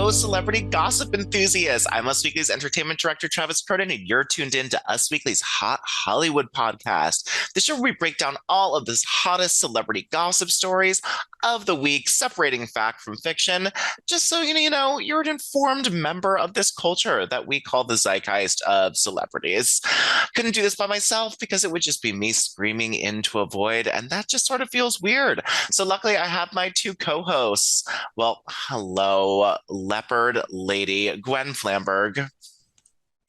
Hello, celebrity gossip enthusiasts. I'm Us Weekly's entertainment director, Travis Cronin, and you're tuned in to Us Weekly's Hot Hollywood podcast. The show where we break down all of the hottest celebrity gossip stories of the week, separating fact from fiction, just so you're an informed member of this culture that we call the zeitgeist of celebrities. Couldn't do this by myself because it would just be me screaming into a void, and that just sort of feels weird. So luckily, I have my two co-hosts. Well, hello, leopard lady Gwen Flamberg.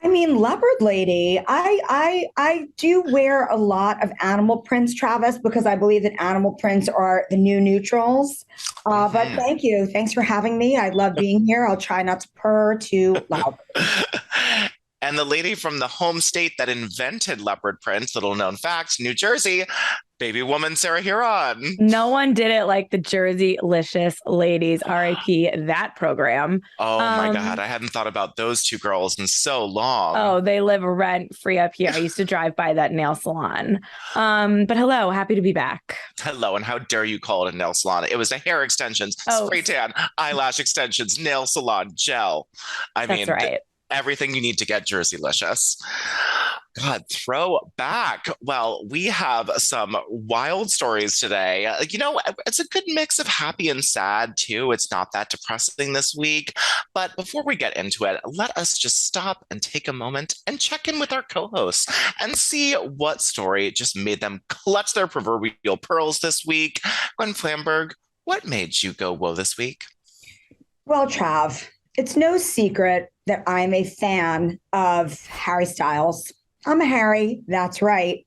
I mean, leopard lady, I do wear a lot of animal prints, Travis, because I believe that animal prints are the new neutrals. But thank you. Thanks for having me. I love being here. I'll try not to purr too loud. And the lady from the home state that invented leopard prints, little known fact, New Jersey, baby woman Sarah Huron. No one did it like the Jersey-licious ladies, RIP that program. Oh my God, I hadn't thought about those two girls in so long. Oh, they live rent-free up here. I used to drive by that nail salon. But hello, happy to be back. Hello, and how dare you call it a nail salon? It was a hair extensions, spray tan, eyelash extensions, nail salon, gel. That's right. Everything you need to get Jersey-licious. God, throwback. Well, we have some wild stories today. It's a good mix of happy and sad, too. It's not that depressing this week. But before we get into it, let us just stop and take a moment and check in with our co-hosts and see what story just made them clutch their proverbial pearls this week. Gwen Flamberg, what made you go whoa this week? Well, Trav, it's no secret that I'm a fan of Harry Styles. I'm a Harry, that's right.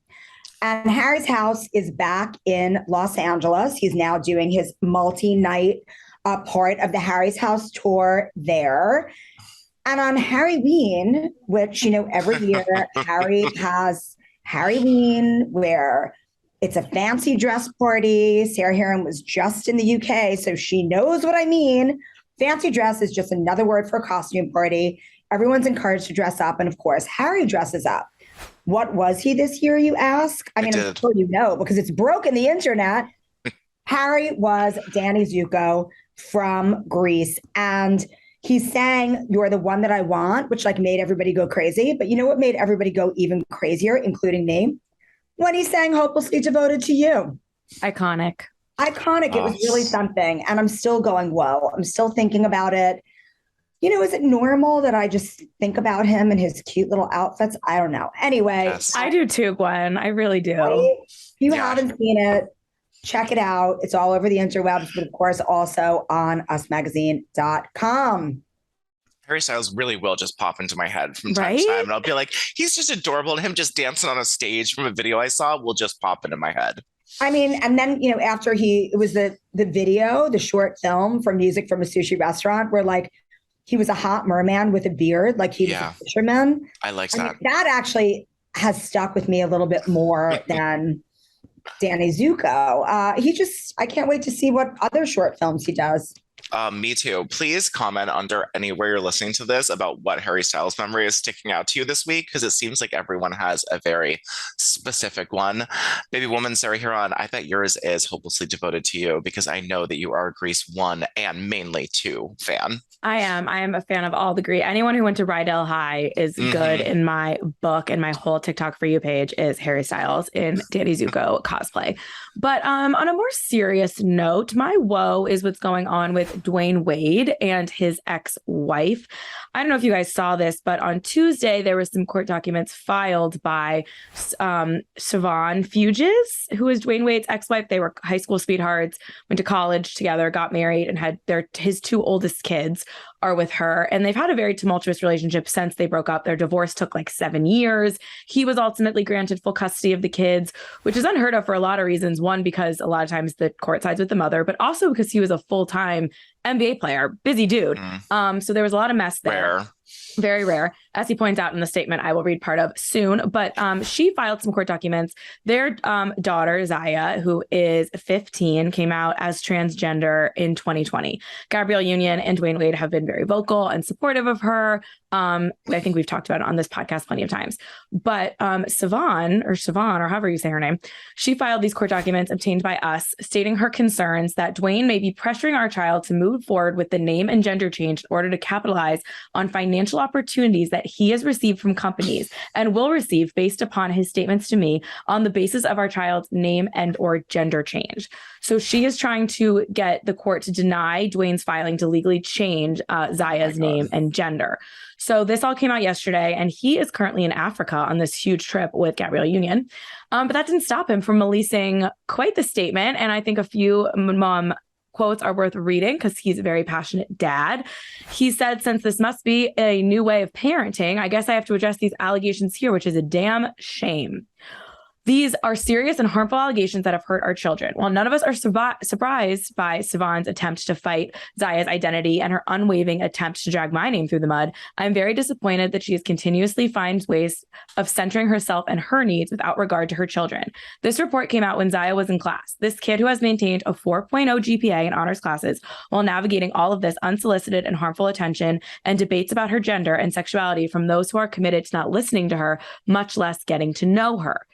And Harry's house is back in Los Angeles. He's now doing his multi-night part of the Harry's House tour there. And on Harryween, which, every year Harry has Harryween, where it's a fancy dress party. Sarah Huron was just in the UK, so she knows what I mean. Fancy dress is just another word for a costume party. Everyone's encouraged to dress up. And of course, Harry dresses up. What was he this year, you ask? I'm sure you know, because it's broken the internet. Harry was Danny Zuko from Greece. And he sang You're the One That I Want, which made everybody go crazy. But you know what made everybody go even crazier, including me? When he sang Hopelessly Devoted to You. Iconic. It was really something. And I'm still going, whoa, I'm still thinking about it. Is it normal that I just think about him and his cute little outfits? I don't know. Anyway. Yes. I do too, Gwen. I really do. Right? If you haven't seen it, check it out. It's all over the interwebs, but of course also on usmagazine.com. Harry Styles really will just pop into my head from time to time. And I'll be like, he's just adorable. And him just dancing on a stage from a video I saw will just pop into my head. I mean, and then, after it was the video, the short film from Music from a Sushi Restaurant, where he was a hot merman with a beard, he was a fisherman. I like that. That actually has stuck with me a little bit more than Danny Zuko. I can't wait to see what other short films he does. Me too. Please comment under anywhere you're listening to this about what Harry Styles memory is sticking out to you this week, because it seems like everyone has a very specific one. Baby woman Sarah Huron, I bet yours is Hopelessly Devoted to You, because I know that you are a Grease 1 and mainly 2 fan. I am a fan of all the Grease. Anyone who went to Rydell High is good in my book, and my whole TikTok For You page is Harry Styles in Danny Zuko cosplay. But on a more serious note, my woe is what's going on with Dwyane Wade and his ex-wife. I don't know if you guys saw this, but on Tuesday, there was some court documents filed by Siobhan Fuges, who is Dwyane Wade's ex-wife. They were high school sweethearts, went to college together, got married, and had his 2 oldest kids are with her. And they've had a very tumultuous relationship since they broke up. Their divorce took 7 years. He was ultimately granted full custody of the kids, which is unheard of for a lot of reasons. One, because a lot of times the court sides with the mother, but also because he was a full-time NBA player, busy dude. So there was a lot of mess there. Rare. Very rare, as he points out in the statement I will read part of soon. But she filed some court documents. Their daughter, Zaya, who is 15, came out as transgender in 2020. Gabrielle Union and Dwyane Wade have been very vocal and supportive of her. I think we've talked about it on this podcast plenty of times. But Siobhan, or however you say her name, she filed these court documents obtained by us, stating her concerns that Dwyane may be pressuring our child to move forward with the name and gender change in order to capitalize on financial opportunities that he has received from companies and will receive based upon his statements to me on the basis of our child's name and or gender change. So she is trying to get the court to deny Dwyane's filing to legally change Zaya's name and gender. So this all came out yesterday, and he is currently in Africa on this huge trip with Gabrielle Union. But that didn't stop him from releasing quite the statement. And I think a few quotes are worth reading because he's a very passionate dad. He said, since this must be a new way of parenting, I guess I have to address these allegations here, which is a damn shame. These are serious and harmful allegations that have hurt our children. While none of us are surprised by Siobhan's attempt to fight Zaya's identity and her unwavering attempt to drag my name through the mud, I'm very disappointed that she continuously finds ways of centering herself and her needs without regard to her children. This report came out when Zaya was in class. This kid who has maintained a 4.0 GPA in honors classes while navigating all of this unsolicited and harmful attention and debates about her gender and sexuality from those who are committed to not listening to her, much less getting to know her.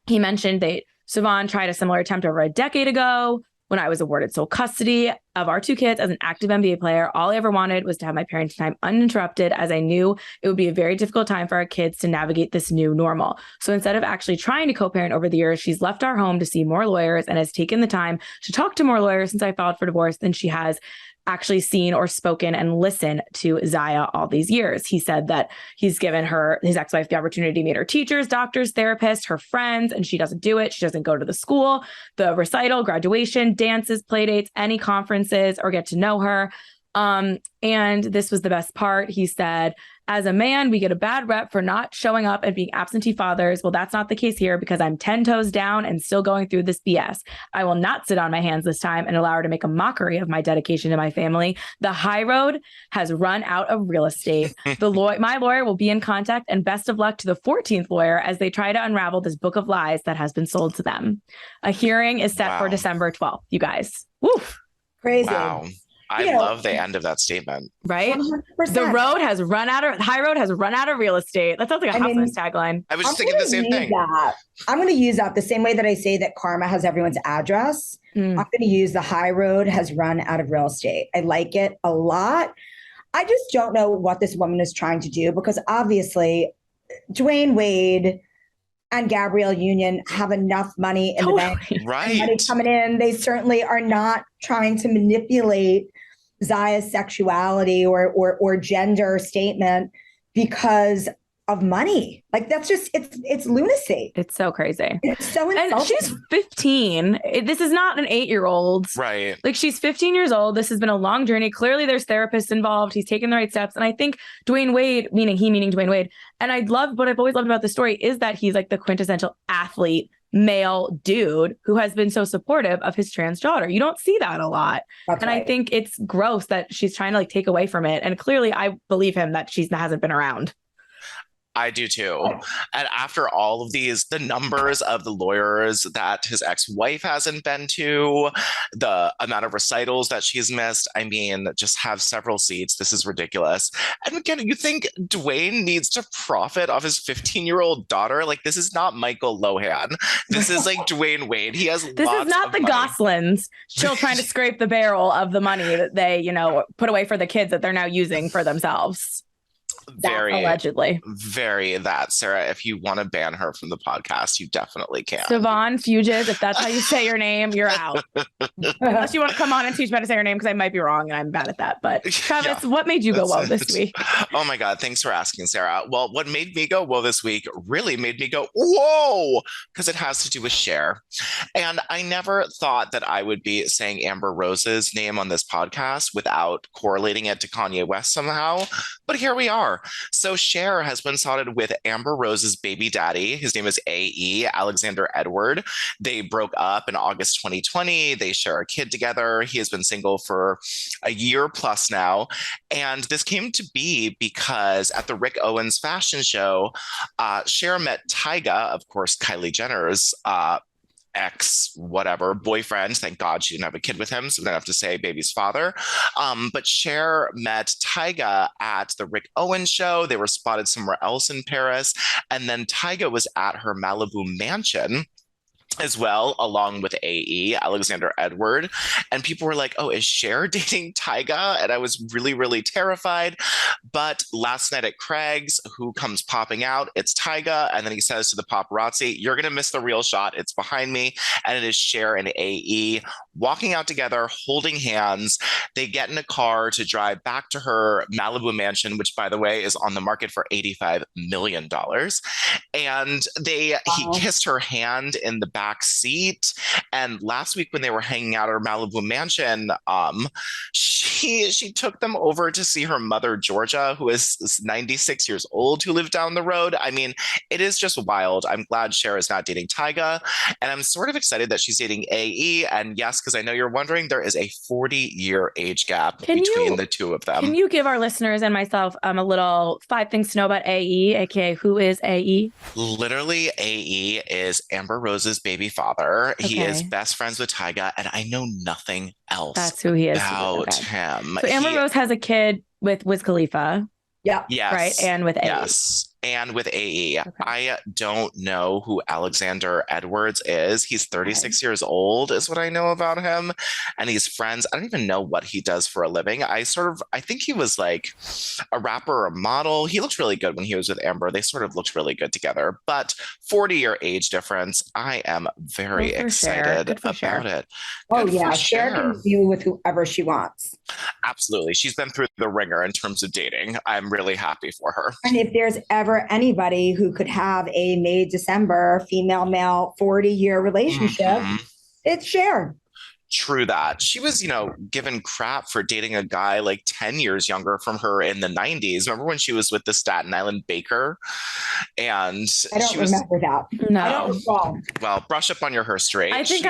He mentioned that Siobhan tried a similar attempt over a decade ago when I was awarded sole custody of our two kids as an active NBA player. All I ever wanted was to have my parenting time uninterrupted, as I knew it would be a very difficult time for our kids to navigate this new normal. So instead of actually trying to co-parent over the years, she's left our home to see more lawyers and has taken the time to talk to more lawyers since I filed for divorce than she has actually seen or spoken and listened to Zaya all these years. He said that he's given his ex-wife the opportunity to meet her teachers, doctors, therapists, her friends, and she doesn't do it. She doesn't go to the school, the recital, graduation, dances, play dates, any conferences, or get to know her. And this was the best part. He said, as a man, we get a bad rep for not showing up and being absentee fathers. Well, that's not the case here because I'm 10 toes down and still going through this BS. I will not sit on my hands this time and allow her to make a mockery of my dedication to my family. The high road has run out of real estate. My lawyer will be in contact, and best of luck to the 14th lawyer as they try to unravel this book of lies that has been sold to them. A hearing is set for December 12th, you guys. Woof. Crazy. Wow. I love the end of that statement. Right? 100%. The high road has run out of real estate. That sounds like a houseman's tagline. I was just thinking the same thing. I'm going to use that the same way that I say that karma has everyone's address. I'm going to use the high road has run out of real estate. I like it a lot. I just don't know what this woman is trying to do because obviously Dwyane Wade and Gabrielle Union have enough money in the bank. Right. Money coming in. They certainly are not trying to manipulate Zaya's sexuality or gender statement because of money. Like that's just it's lunacy. It's so crazy. It's so insulting. And she's 15. This is not an 8-year-old. Right. Like she's 15 years old. This has been a long journey. Clearly there's therapists involved. He's taken the right steps. And I think Dwyane Wade, meaning Dwyane Wade. And what I've always loved about the story is that he's like the quintessential athlete, male dude who has been so supportive of his trans daughter. You don't see that a lot. That's right. I think it's gross that she's trying to like take away from it. And clearly I believe him that she hasn't been around. I do too. And after all of the numbers of the lawyers that his ex-wife hasn't been to, the amount of recitals that she's missed, I mean, just have several seats. This is ridiculous. And again, you think Dwyane needs to profit off his 15-year-old daughter? Like, this is not Michael Lohan. This is like Dwyane Wade. He has This is not the Goslings still trying to scrape the barrel of the money that they, put away for the kids that they're now using for themselves. Allegedly. Very that, Sarah. If you want to ban her from the podcast, you definitely can. Siobhan Fuges, if that's how you say your name, you're out. Unless you want to come on and teach me how to say your name, because I might be wrong and I'm bad at that. But Travis, what made you go whoa this week? Oh my God. Thanks for asking, Sarah. Well, what made me go whoa this week really made me go whoa, because it has to do with Cher. And I never thought that I would be saying Amber Rose's name on this podcast without correlating it to Kanye West somehow. But here we are. So Cher has been spotted with Amber Rose's baby daddy. His name is A.E., Alexander Edward. They broke up in August 2020. They share a kid together. He has been single for a year plus now. And this came to be because at the Rick Owens fashion show, Cher met Tyga, of course, Kylie Jenner's ex whatever boyfriend. Thank God she didn't have a kid with him, so we don't have to say baby's father. But Cher met Tyga at the Rick Owens show. They were spotted somewhere else in Paris, and then Tyga was at her Malibu mansion as well, along with AE, Alexander Edward. And people were like, oh, is Cher dating Tyga? And I was really, really terrified. But last night at Craig's, who comes popping out? It's Tyga. And then he says to the paparazzi, you're going to miss the real shot. It's behind me. And it is Cher and AE walking out together, holding hands. They get in a car to drive back to her Malibu mansion, which, by the way, is on the market for $85 million. And he kissed her hand in the back seat. And last week when they were hanging out at her Malibu mansion, she took them over to see her mother, Georgia, who is 96 years old, who lived down the road. I mean, it is just wild. I'm glad Cher is not dating Tyga. And I'm sort of excited that she's dating AE. And yes, because I know you're wondering, there is a 40-year age gap between the two of them. Can you give our listeners and myself a little 5 things to know about AE, aka who is AE? Literally, AE is Amber Rose's baby father. Okay. He is best friends with Tyga, and I know nothing else. That's who he is about him. So Amber Rose has a kid with Wiz Khalifa. Yeah. Yes. Right. And with AE. Yes. And with AE. Okay. I don't know who Alexander Edwards is. He's 36 years old, is what I know about him. And he's friends. I don't even know what he does for a living. I think he was like a rapper or a model. He looked really good when he was with Amber. They sort of looked really good together. But 40-year age difference, I am very excited about it. Oh, yeah. Cher can be with whoever she wants. Absolutely. She's been through the ringer in terms of dating. I'm really happy for her. And if there's ever anybody who could have a May December female-male 40-year relationship, it's Cher. True that. She was, given crap for dating a guy like 10 years younger from her in the 90s. Remember when she was with the Staten Island baker? And I don't remember that. No. I don't recall. Well, brush up on your history. I think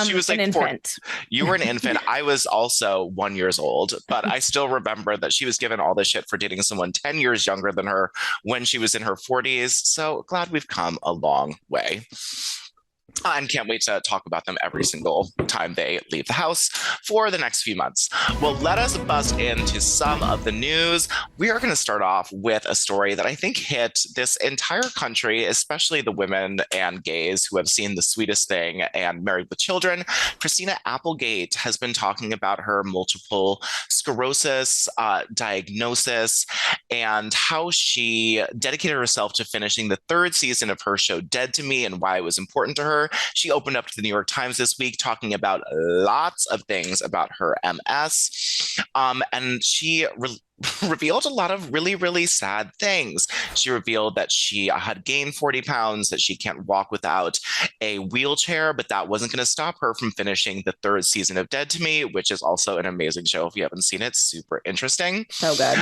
she was like an infant. You were an infant. I was also 1 year old, but I still remember that she was given all this shit for dating someone 10 years younger than her when she was in her 40s. So glad we've come a long way. And can't wait to talk about them every single time they leave the house for the next few months. Well, let us bust into some of the news. We are going to start off with a story that I think hit this entire country, especially the women and gays who have seen The Sweetest Thing and Married with Children. Christina Applegate has been talking about her multiple sclerosis diagnosis and how she dedicated herself to finishing the 3rd season of her show Dead to Me and why it was important to her. She opened up to the New York Times this week talking about lots of things about her MS. And she revealed a lot of really, really sad things. She revealed that she had gained 40 pounds, that she can't walk without a wheelchair, but that wasn't going to stop her from finishing the 3rd season of Dead to Me, which is also an amazing show. If you haven't seen it, super interesting. So good.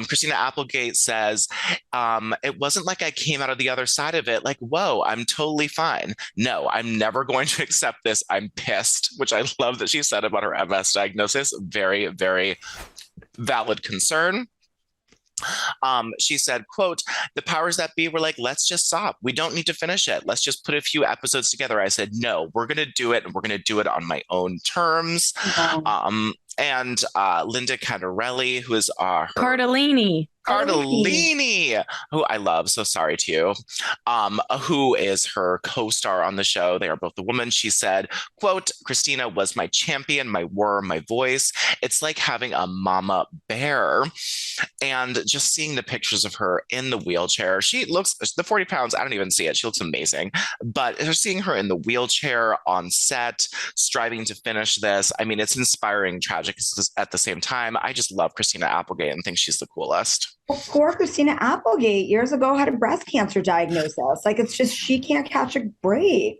Christina Applegate says, it wasn't like I came out of the other side of it like, whoa, I'm totally fine. No, I'm never going to accept this. I'm pissed, which I love that she said about her MS diagnosis. Very, very valid concern. She said, quote, the powers that be were like, let's just stop. We don't need to finish it. Let's just put a few episodes together. I said, no, we're going to do it. And we're going to do it on my own terms. And Linda Cantarelli, who is Cardellini, who I love, so sorry to you, who is her co-star on the show. They are both a woman. She said, quote, Christina was my champion, my worm, my voice. It's like having a mama bear. And just seeing the pictures of her in the wheelchair, she looks, the 40 pounds, I don't even see it. She looks amazing. But seeing her in the wheelchair on set, striving to finish this, I mean, it's inspiring, tragic at the same time. I just love Christina Applegate and think she's the coolest. Well, poor Christina Applegate years ago had a breast cancer diagnosis. Like, it's just, she can't catch a break.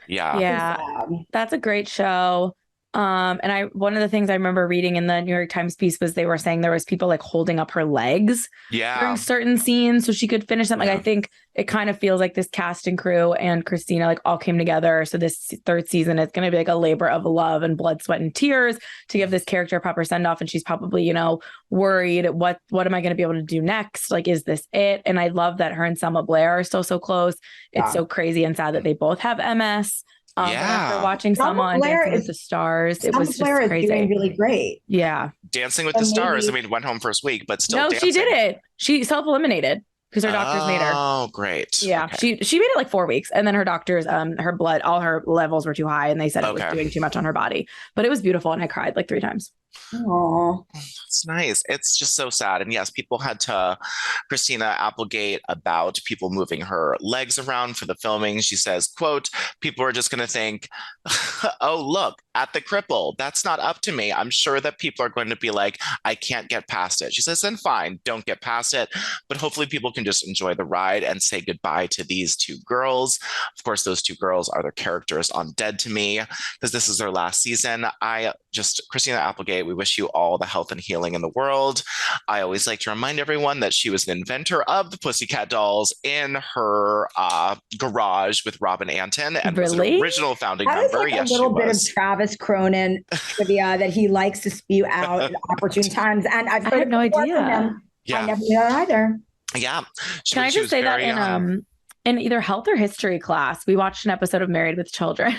Yeah. That's a great show. And one of the things I remember reading in the New York Times piece was they were saying there was people like holding up her legs during certain scenes so she could finish them. Like, I think it kind of feels like this cast and crew and Christina like all came together. So this 3rd season is going to be like a labor of love and blood, sweat, and tears to give this character a proper send off. And she's probably, worried, what am I going to be able to do next? Like, is this it? And I love that her and Selma Blair are still so close. It's so crazy and sad that they both have MS. But after watching Selma Selma on Blair Dancing with the Stars, it was just crazy. Is doing really great. Yeah. Dancing with the Stars. I mean, went home first week, but still No, dancing. she did it. She self-eliminated because her doctors made her. Oh, great. Yeah. Okay. She made it like 4 weeks. And then her doctors, her blood, all her levels were too high. And they said it was doing too much on her body. But it was beautiful. And I cried like 3 times. Oh, it's nice. It's just so sad. And yes, people had to Christina Applegate about people moving her legs around for the filming. She says, quote, people are just going to think, oh, look at the cripple. That's not up to me. I'm sure that people are going to be like, I can't get past it. She says, then fine, don't get past it. But hopefully people can just enjoy the ride and say goodbye to these 2 girls. Of course, those 2 girls are their characters on Dead to Me because this is their last season. Christina Applegate, we wish you all the health and healing in the world. I always like to remind everyone that she was an inventor of the Pussycat Dolls in her garage with Robin Anton and was an original founding member. Yes, a little bit of Travis Cronin trivia that he likes to spew out at opportune times. And I've heard no idea. I never knew that either. Yeah. Can I just say that in either health or history class, we watched an episode of Married with Children.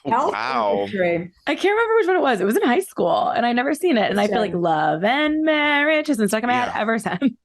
Wow. I can't remember which one it was. It was in high school and I never seen it. And I feel like love and marriage has been stuck in my head ever since.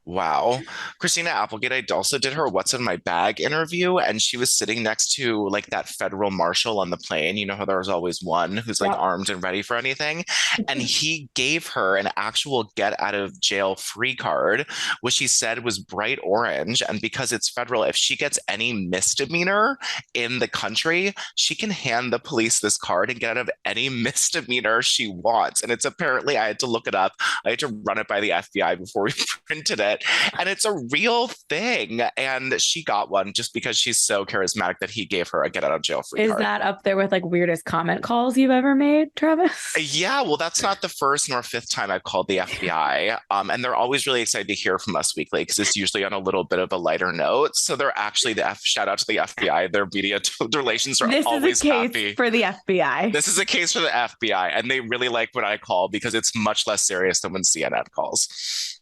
Wow. Christina Applegate also did her What's in My Bag interview, and she was sitting next to like that federal marshal on the plane. You know how there's always one who's like armed and ready for anything. And he gave her an actual get out of jail free card, which he said was bright orange. And because it's federal, if she gets any misdemeanor in the country, she can hand the police this card and get out of any misdemeanor she wants. And it's apparently, I had to look it up. I had to run it by the FBI before we printed it. And it's a real thing. And she got one just because she's so charismatic that he gave her a get out of jail free card. Is that up there with like weirdest comment calls you've ever made, Travis? Yeah, well, that's not the first nor 5th time I've called the FBI. And they're always really excited to hear from us weekly because it's usually on a little bit of a lighter note. So they're actually shout out to the FBI. Their media relations are always happy. This is a case for the FBI. This is a case for the FBI. And they really like when I call because it's much less serious than when CNN calls.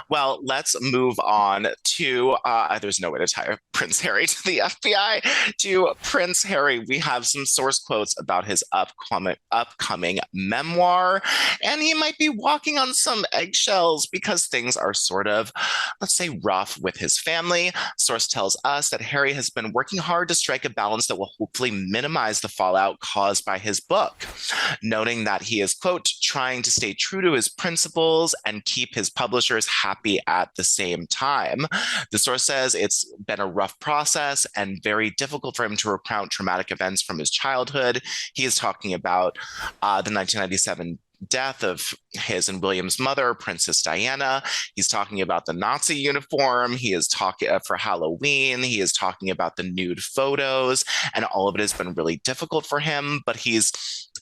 Well, let's move on to, there's no way to tie Prince Harry to the FBI. To Prince Harry, we have some source quotes about his upcoming memoir, and he might be walking on some eggshells because things are sort of, let's say, rough with his family. Source tells us that Harry has been working hard to strike a balance that will hopefully minimize the fallout caused by his book, noting that he is, quote, trying to stay true to his principles and keep his publishers happy at the same time. The source says it's been a rough process and very difficult for him to recount traumatic events from his childhood. He is talking about the 1997 death of his and William's mother, Princess Diana. He's talking about the Nazi uniform. He is talking for Halloween. He is talking about the nude photos, and all of it has been really difficult for him, but he's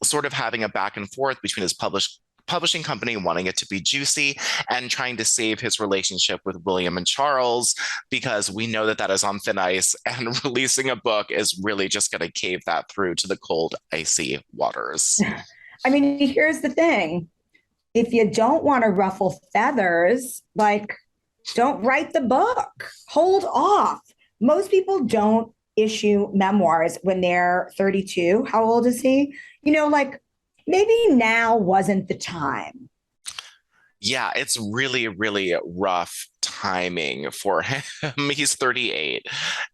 sort of having a back and forth between his publishing company wanting it to be juicy and trying to save his relationship with William and Charles, because we know that is on thin ice, and releasing a book is really just going to cave that through to the cold, icy waters. I mean, here's the thing. If you don't want to ruffle feathers, like, don't write the book. Hold off. Most people don't issue memoirs when they're 32. How old is he? Maybe now wasn't the time. Yeah, it's really, really rough timing for him. He's 38.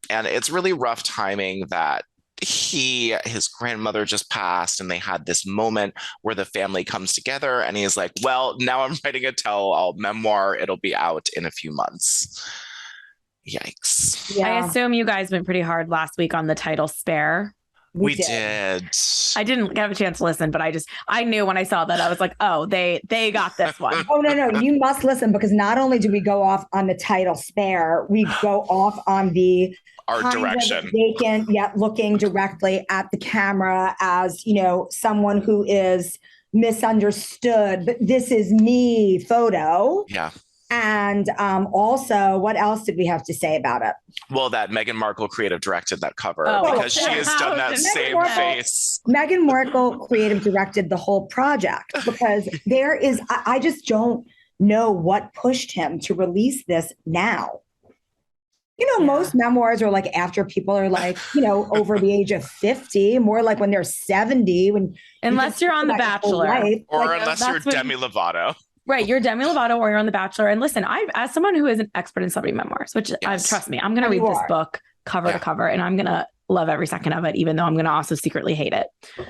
And it's really rough timing that his grandmother just passed, and they had this moment where the family comes together, and he's like, well, now I'm writing a tell-all memoir. It'll be out in a few months. Yikes. Yeah. I assume you guys went pretty hard last week on the title Spare. We did. I didn't have a chance to listen, but I knew when I saw that, I was like, oh, they got this one. Oh, no, you must listen, because not only do we go off on the title Spare, we go off on the art direction. Vacant, yet looking directly at the camera as, someone who is misunderstood, but this is me photo. Yeah. And also, what else did we have to say about it? Well, that Meghan Markle creative directed that cover because she has done that same face. Meghan Markle creative directed the whole project because I just don't know what pushed him to release this now. Most memoirs are like after people are like, over the age of 50, more like when they're 70, when unless you're on The Bachelor. Or like, unless you're Demi Lovato. Right, you're Demi Lovato or you're on The Bachelor. And listen, as someone who is an expert in celebrity memoirs, which trust me, I'm going to read this book cover to cover, and I'm going to love every second of it, even though I'm going to also secretly hate it.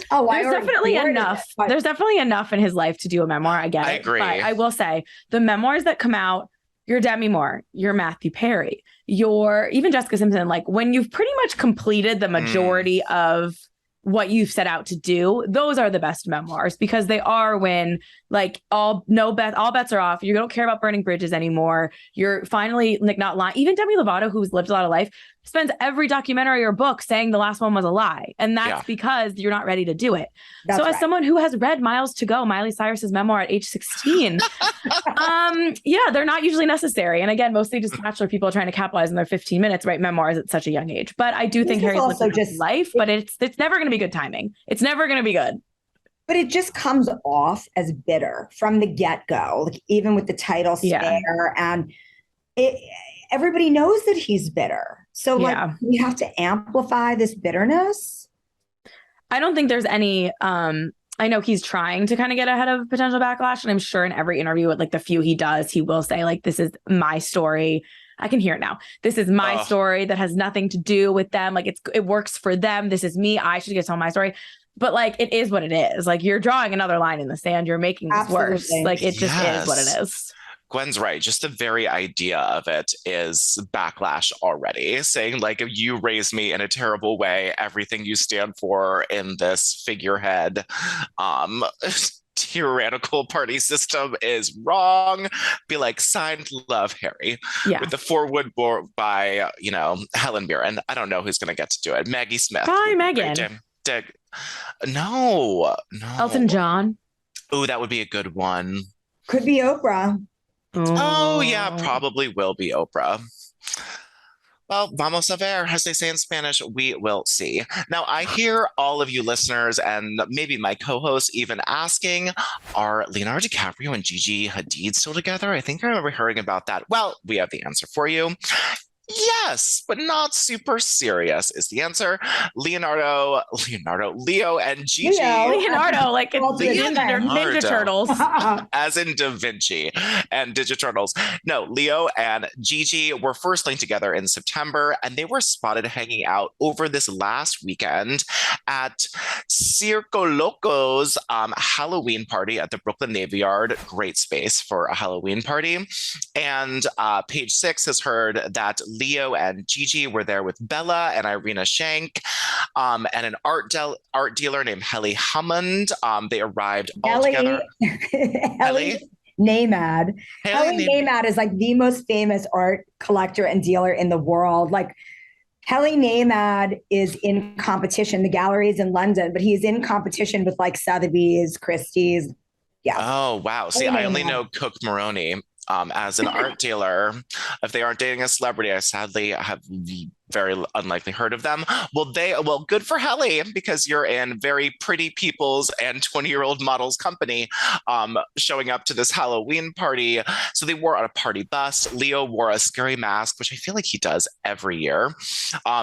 Oh, there's definitely enough. There's definitely enough in his life to do a memoir. I get it. I agree. But I will say the memoirs that come out, you're Demi Moore, you're Matthew Perry, you're even Jessica Simpson. Like when you've pretty much completed the majority of what you've set out to do, those are the best memoirs, because they are when like all bets are off. You don't care about burning bridges anymore. You're finally like not lying. Even Demi Lovato, who's lived a lot of life, spends every documentary or book saying the last one was a lie. And that's because you're not ready to do it. That's as someone who has read Miles to Go, Miley Cyrus's memoir at age 16, they're not usually necessary. And again, mostly just Bachelor people trying to capitalize on their 15 minutes, write memoirs at such a young age. But I do think Harry's lived his life, but it's never going to be good timing. It's never going to be good. But it just comes off as bitter from the get-go, like even with the title spare, and everybody knows that he's bitter. So we have to amplify this bitterness. I don't think there's any, I know he's trying to kind of get ahead of potential backlash. And I'm sure in every interview with like the few he does, he will say like, this is my story. I can hear it now. This is my story that has nothing to do with them. Like it works for them. This is me. I should get to tell my story. But like, it is what it is. Like you're drawing another line in the sand. You're making this worse. Like it just is what it is. Gwen's right. Just the very idea of it is backlash already, saying like, if you raised me in a terrible way, everything you stand for in this figurehead tyrannical party system is wrong. Be like, signed, love, Harry. With the foreword by, Helen Mirren. I don't know who's going to get to do it. Maggie Smith. Probably Megan. No. Elton John. Oh, that would be a good one. Could be Oprah. Oh, yeah, probably will be Oprah. Well, vamos a ver, as they say in Spanish, we will see. Now, I hear all of you listeners and maybe my co-hosts even asking, are Leonardo DiCaprio and Gigi Hadid still together? I think I remember hearing about that. Well, we have the answer for you. Yes, but not super serious is the answer. Leo and Gigi. Leonardo, like it's Ninja Turtles. As in Da Vinci and Ninja Turtles. No, Leo and Gigi were first linked together in September, and they were spotted hanging out over this last weekend at Circo Loco's Halloween party at the Brooklyn Navy Yard. Great space for a Halloween party. And Page Six has heard that Leo and Gigi were there with Bella and Irina Shank and an art dealer named Helly Hammond. They arrived all together. Helly Namad. Helly Namad is like the most famous art collector and dealer in the world. Like Helly Namad is in competition. The gallery is in London, but he's in competition with like Sotheby's, Christie's. Yeah. Oh, wow. See, I only know Cook Maroney. As an art dealer, if they aren't dating a celebrity, I sadly have very unlikely heard of them. Well, good for Helly, because you're in very pretty people's and 20-year-old models company showing up to this Halloween party. So they wore on a party bus. Leo wore a scary mask, which I feel like he does every year,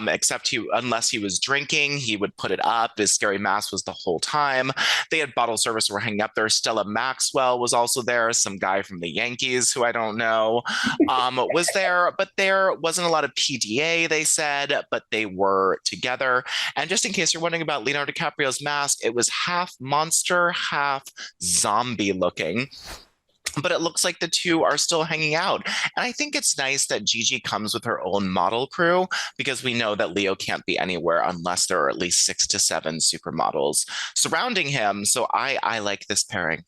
except unless he was drinking, he would put it up. His scary mask was the whole time. They had bottle service were hanging up there. Stella Maxwell was also there. Some guy from the Yankees who I don't know was there, but there wasn't a lot of PDA, they said, but they were together. And just in case you're wondering about Leonardo DiCaprio's mask, it was half monster, half zombie looking. But it looks like the two are still hanging out. And I think it's nice that Gigi comes with her own model crew, because we know that Leo can't be anywhere unless there are at least 6 to 7 supermodels surrounding him. So I like this pairing.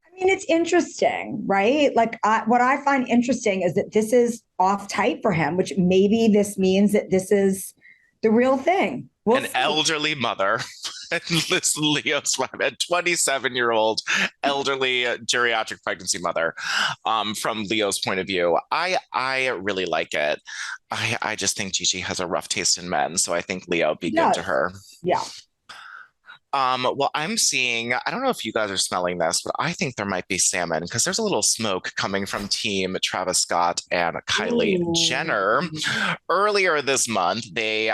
I mean, it's interesting, right? Like what I find interesting is that this is off type for him, which maybe this means that this is the real thing. An elderly mother. And this Leo's wife, a 27-year-old elderly geriatric pregnancy mother. From Leo's point of view, I really like it. I just think Gigi has a rough taste in men, so I think Leo would be good to her. Yeah. Well, I'm seeing, I don't know if you guys are smelling this, but I think there might be salmon because there's a little smoke coming from team Travis Scott and Kylie Ooh. Jenner. Earlier this month, they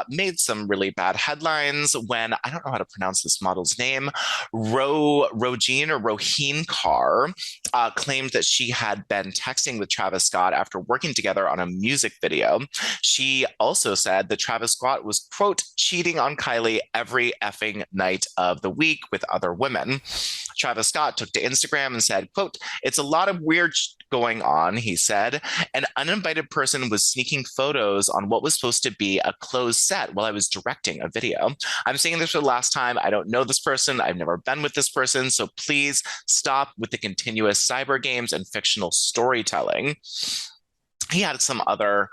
made some really bad headlines when, I don't know how to pronounce this model's name, Roheen Carr claimed that she had been texting with Travis Scott after working together on a music video. She also said that Travis Scott was, quote, cheating on Kylie every effing night of the week with other women. Travis Scott took to Instagram and said, quote, it's a lot of weird going on, he said. An uninvited person was sneaking photos on what was supposed to be a closed set while I was directing a video. I'm saying this for the last time. I don't know this person. I've never been with this person. So please stop with the continuous cyber games and fictional storytelling. He had some other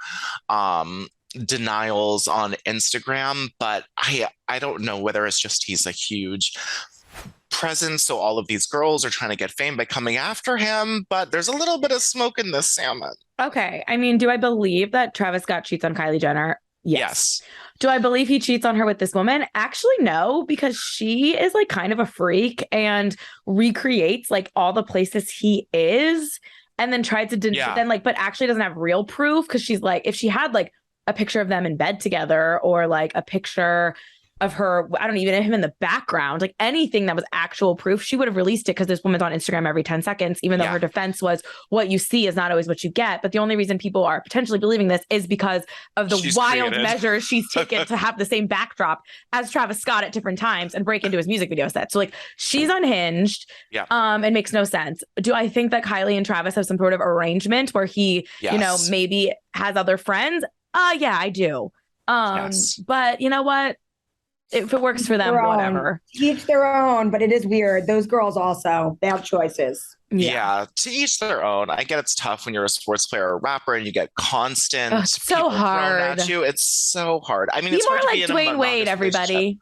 denials on Instagram, but I don't know whether it's just he's a huge presence, so all of these girls are trying to get fame by coming after him, but there's a little bit of smoke in this salmon. Okay. I mean, do I believe that Travis Scott cheats on Kylie Jenner? Yes. Do I believe he cheats on her with this woman? Actually, no, because she is like kind of a freak and recreates like all the places he is and then tried to but actually doesn't have real proof because she's like, if she had like a picture of them in bed together or like a picture of her, I don't even know him in the background, like anything that was actual proof, she would have released it because this woman's on Instagram every 10 seconds, even though her defense was what you see is not always what you get. But the only reason people are potentially believing this is because of the wild measures she's taken to have the same backdrop as Travis Scott at different times and break into his music video set. So like she's unhinged. It makes no sense. Do I think that Kylie and Travis have some sort of arrangement where he, maybe has other friends? Yeah, I do. But you know what? If it works for them, whatever. Each their own, but it is weird. Those girls also, they have choices. Yeah, to each their own. I get it's tough when you're a sports player or a rapper and you get constant it's so hard thrown at you. It's so hard. I mean, be it's more hard like to be Dwyane Wade, everybody.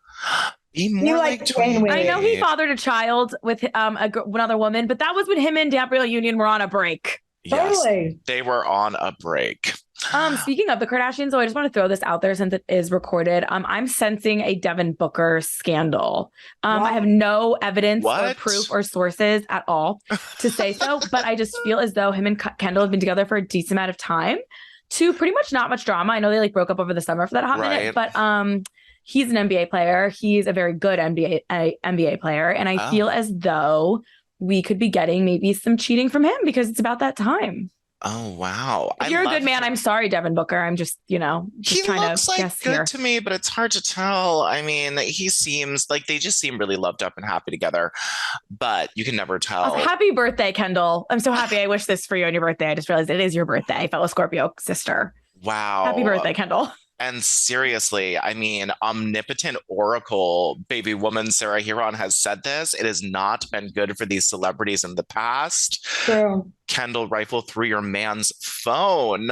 Be more like Dwyane Wade. I know he fathered a child with another woman, but that was when him and Gabrielle Union were on a break. Yes, totally. They were on a break. Speaking of the Kardashians, so I just want to throw this out there since it is recorded. I'm sensing a Devin Booker scandal. I have no evidence or proof or sources at all to say so, but I just feel as though him and Kendall have been together for a decent amount of time to pretty much not much drama. I know they like broke up over the summer for that hot minute, but he's an NBA player. He's a very good NBA player, and I feel as though we could be getting maybe some cheating from him because it's about that time. Oh, wow. If you're a good man, I'm sorry, Devin Booker. I'm just, he trying looks to like guess good here. to me, but it's hard to tell. I mean, he seems like they just seem really loved up and happy together, but you can never tell. Happy birthday, Kendall. I'm so happy. I wish this for you on your birthday. I just realized it is your birthday, fellow Scorpio sister. Wow. Happy birthday, Kendall. And seriously, I mean, omnipotent oracle baby woman Sarah Huron has said this. It has not been good for these celebrities in the past. True. Kendall, rifle through your man's phone.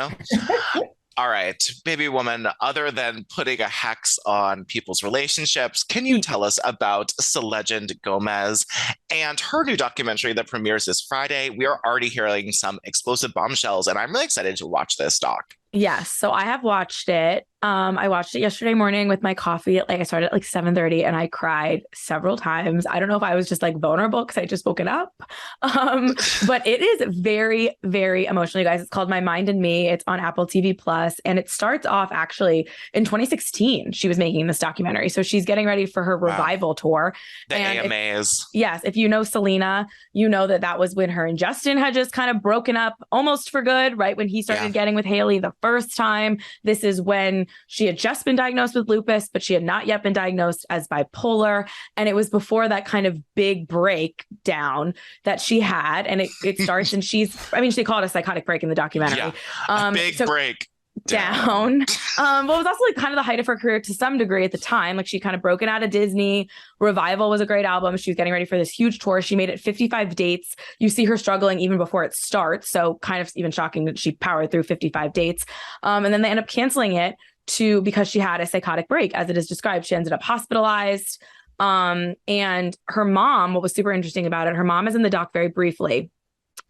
All right, baby woman, other than putting a hex on people's relationships, can you tell us about Legend Gomez and her new documentary that premieres this Friday? We are already hearing some explosive bombshells, and I'm really excited to watch this doc. Yes, so I have watched it. I watched it yesterday morning with my coffee. I started at like 7:30 and I cried several times. I don't know if I was just like vulnerable because I just woken up. But it is very, very emotional, you guys. It's called My Mind and Me. It's on Apple TV Plus. And it starts off actually in 2016. She was making this documentary. So she's getting ready for her revival tour. The AMAs. If you know Selena, you know that was when her and Justin had just kind of broken up almost for good, right? When he started getting with Hailey the first time. This is when she had just been diagnosed with lupus, but she had not yet been diagnosed as bipolar. And it was before that kind of big breakdown that she had. And it starts and they call it a psychotic break in the documentary. Yeah, big break. Down. Well, it was also like kind of the height of her career to some degree at the time. Like she'd kind of broken out of Disney. Revival was a great album. She was getting ready for this huge tour. She made it 55 dates. You see her struggling even before it starts. So kind of even shocking that she powered through 55 dates. And then they end up canceling it because she had a psychotic break, as it is described. She ended up hospitalized. And her mom, what was super interesting about it, her mom is in the doc very briefly.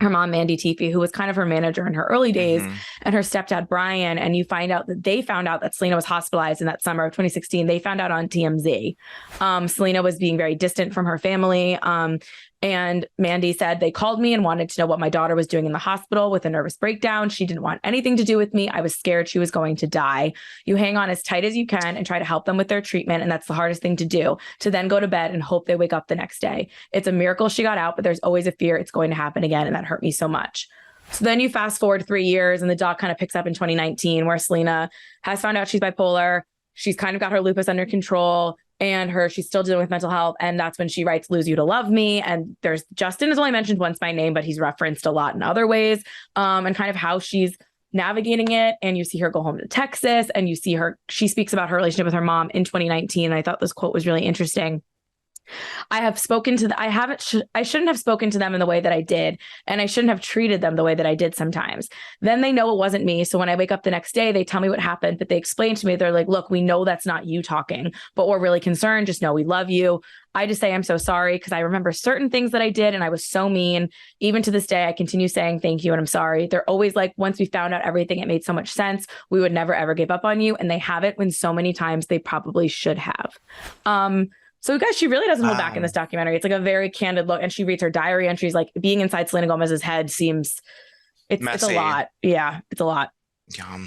her mom, Mandy Teefey, who was kind of her manager in her early days, and her stepdad, Brian. And you find out that they found out that Selena was hospitalized in that summer of 2016. They found out on TMZ. Selena was being very distant from her family. And Mandy said, they called me and wanted to know what my daughter was doing in the hospital with a nervous breakdown. She didn't want anything to do with me. I was scared she was going to die. You hang on as tight as you can and try to help them with their treatment. And that's the hardest thing to do, to then go to bed and hope they wake up the next day. It's a miracle she got out, but there's always a fear it's going to happen again. And that hurt me so much. So then you fast forward 3 years and the doc kind of picks up in 2019 where Selena has found out she's bipolar. She's kind of got her lupus under control. And she's still dealing with mental health. And that's when she writes Lose You to Love Me. And there's Justin is only mentioned once by name, but he's referenced a lot in other ways, and kind of how she's navigating it. And you see her go home to Texas and you see she speaks about her relationship with her mom in 2019. And I thought this quote was really interesting. I shouldn't have spoken to them in the way that I did, and I shouldn't have treated them the way that I did sometimes. Then they know it wasn't me. So when I wake up the next day, they tell me what happened, but they explain to me, they're like, look, we know that's not you talking, but we're really concerned. Just know we love you. I just say, I'm so sorry, because I remember certain things that I did and I was so mean. Even to this day, I continue saying thank you and I'm sorry. They're always like, once we found out everything, it made so much sense. We would never, ever give up on you. And they haven't, when so many times they probably should have. So guys, she really doesn't hold back in this documentary. It's like a very candid look, and she reads her diary entries. Like being inside Selena Gomez's head seems, it's a lot. Yeah, it's a lot. Yeah.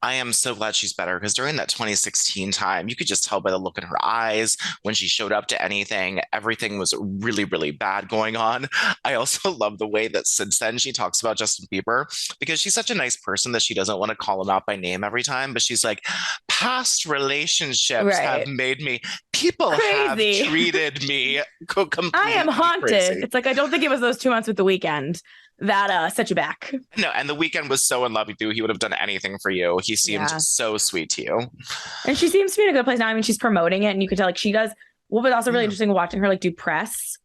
I am so glad she's better, because during that 2016 time, you could just tell by the look in her eyes when she showed up to anything, everything was really, really bad going on. I also love the way that since then she talks about Justin Bieber, because she's such a nice person that she doesn't want to call him out by name every time. But she's like, past relationships have made me, people have treated me completely I am haunted. Crazy. It's like, I don't think it was those 2 months with The Weeknd that set you back. No, and The Weeknd was so in love with you. He would have done anything for you. He seemed so sweet to you. And she seems to be in a good place now. I mean, she's promoting it, and you could tell like she does. What was also really interesting watching her like do press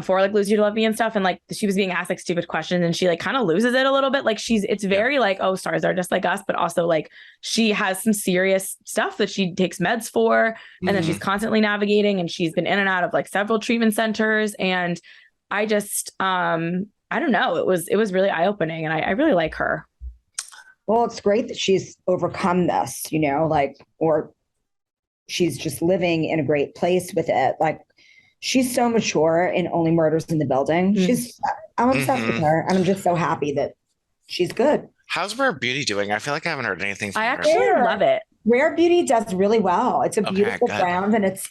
for like Lose You to Love Me and stuff. And like she was being asked like stupid questions, and she like kind of loses it a little bit. Like it's very like, oh, stars are just like us, but also like she has some serious stuff that she takes meds for, and then she's constantly navigating, and she's been in and out of like several treatment centers. And I just I don't know. It was really eye-opening, and I really like her. Well, it's great that she's overcome this, or she's just living in a great place with it. Like, she's so mature in Only Murders in the Building. I'm obsessed with her, and I'm just so happy that she's good. How's Rare Beauty doing? I feel like I haven't heard anything from her. I actually love it. Rare Beauty does really well. It's a beautiful brand, and it's,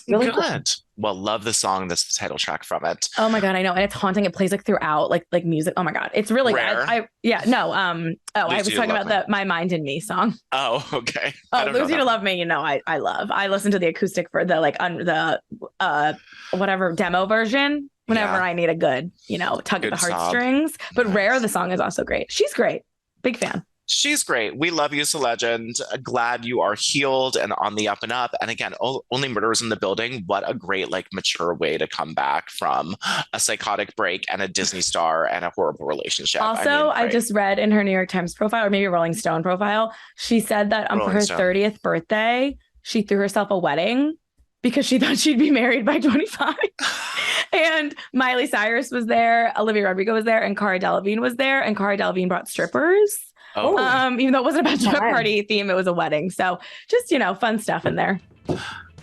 really good. Cool. Well, love the song that's the title track from it. Oh my God, I know. And it's haunting. It plays like throughout, like music. Oh my God. It's really Rare. I was talking about the My Mind in Me song. Oh, okay. Lose You to Love Me, I love. I listen to the acoustic for the whatever demo version whenever I need a good, tug at the heartstrings. But nice. Rare, the song is also great. She's great. Big fan. She's great. We love you, Legend. Glad you are healed and on the up and up. And again, Only Murders in the Building. What a great, mature way to come back from a psychotic break and a Disney star and a horrible relationship. Also, I just read in her New York Times profile, or maybe Rolling Stone profile, she said that for her 30th birthday, she threw herself a wedding because she thought she'd be married by 25. And Miley Cyrus was there, Olivia Rodrigo was there, and Cara Delevingne was there. And Cara Delevingne brought strippers. Oh. Even though it wasn't a bachelor party theme, it was a wedding. So just, fun stuff in there.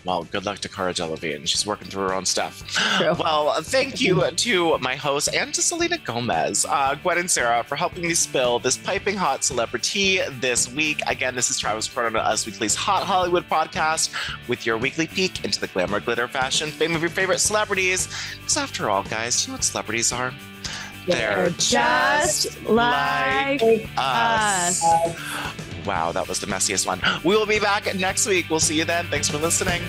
Well, good luck to Cara Delevingne. She's working through her own stuff. True. Well, thank you to my hosts and to Selena Gomez, Gwen and Sarah, for helping me spill this piping hot celebrity this week. Again, this is Travis Cronin on Us Weekly's Hot Hollywood podcast with your weekly peek into the glamour, glitter, fashion, fame of your favorite celebrities. Because after all, guys, you know what celebrities are? They're just like us. Wow, that was the messiest one. We will be back next week. We'll see you then. Thanks for listening.